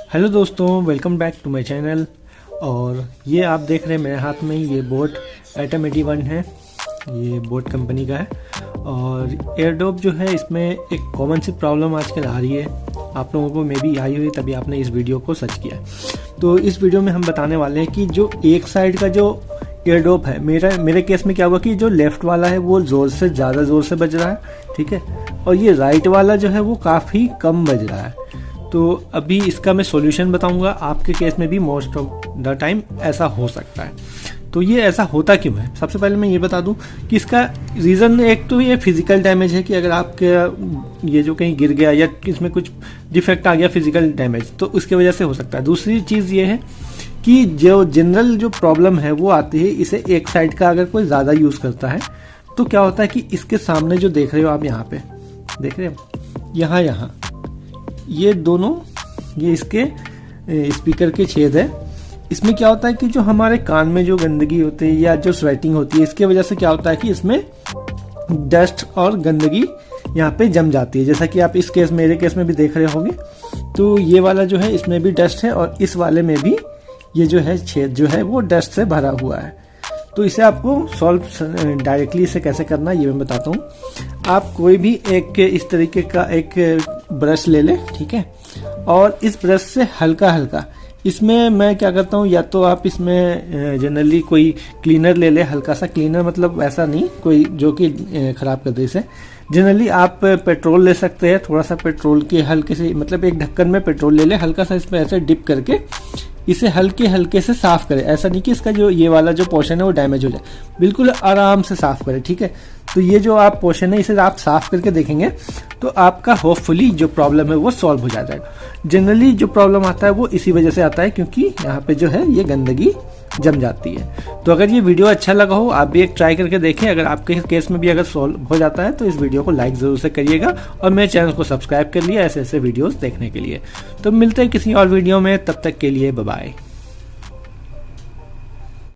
Hello दोस्तों, welcome back to my channel. और ये आप देख रहे हैं मेरे हाथ में ये बोट एटम 81 है। ये बोट कंपनी का है और एयरडॉप जो है इसमें एक कॉमन सी प्रॉब्लम आजकल आ रही है। आप लोगों को मे बी आई हुई तभी आपने इस वीडियो को सर्च किया। तो इस वीडियो में हम बताने वाले हैं कि जो एक साइड का जो एयरडॉप है, मेरे केस में क्या हुआ कि जो लेफ़्ट वाला है वो ज़्यादा ज़ोर से बज रहा है, ठीक है, और ये राइट वाला जो है वो काफ़ी कम बज रहा है। तो अभी इसका मैं सॉल्यूशन बताऊंगा। आपके केस में भी मोस्ट ऑफ द टाइम ऐसा हो सकता है। तो ये ऐसा होता क्यों है, सबसे पहले मैं ये बता दूं कि इसका रीज़न एक तो ये फिजिकल डैमेज है कि अगर आपके ये जो कहीं गिर गया या इसमें कुछ डिफेक्ट आ गया फिजिकल डैमेज, तो उसकी वजह से हो सकता है। दूसरी चीज़ ये है कि जो जनरल जो प्रॉब्लम है वो आती है इसे एक साइड का अगर कोई ज़्यादा यूज़ करता है तो क्या होता है कि इसके सामने जो देख रहे हो आप, यहाँ पे देख रहे हो, यहाँ ये दोनों ये इसके स्पीकर के छेद है। इसमें क्या होता है कि जो हमारे कान में जो गंदगी होती है या जो स्वेटिंग होती है, इसके वजह से क्या होता है कि इसमें डस्ट और गंदगी यहाँ पे जम जाती है। जैसा कि आप इस केस मेरे केस में भी देख रहे होंगे। तो ये वाला जो है इसमें भी डस्ट है और इस वाले में भी ये जो है छेद जो है वो डस्ट से भरा हुआ है। तो इसे आपको सॉल्व डायरेक्टली इसे कैसे करना ये मैं बताता हूँ। आप कोई भी एक इस तरीके का एक ब्रश ले लें, ठीक है, और इस ब्रश से हल्का हल्का इसमें मैं क्या करता हूँ, या तो आप इसमें जनरली कोई क्लीनर ले ले, हल्का सा क्लीनर, मतलब ऐसा नहीं कोई जो कि ख़राब कर दे इसे। जनरली आप पेट्रोल ले सकते हैं, थोड़ा सा पेट्रोल के हल्के से, मतलब एक ढक्कन में पेट्रोल ले ले, हल्का सा इसमें ऐसे डिप करके इसे हल्के हल्के से साफ करें। ऐसा नहीं कि इसका जो ये वाला जो पोर्शन है वो डैमेज हो जाए, बिल्कुल आराम से साफ करें, ठीक है। तो ये जो आप पोर्शन है इसे आप साफ करके देखेंगे तो आपका होपफुली जो प्रॉब्लम है वो सॉल्व हो जाएगा। जनरली जो प्रॉब्लम आता है वो इसी वजह से आता है क्योंकि यहाँ पे जो है ये गंदगी जम जाती है। तो अगर ये वीडियो अच्छा लगा हो, आप भी एक ट्राई करके देखें। अगर आपके केस में भी अगर सॉल्व हो जाता है तो इस वीडियो को लाइक ज़रूर से करिएगा और मेरे चैनल को सब्सक्राइब कर लिए ऐसे ऐसे वीडियोस देखने के लिए। तो मिलते हैं किसी और वीडियो में, तब तक के लिए बाय बाय।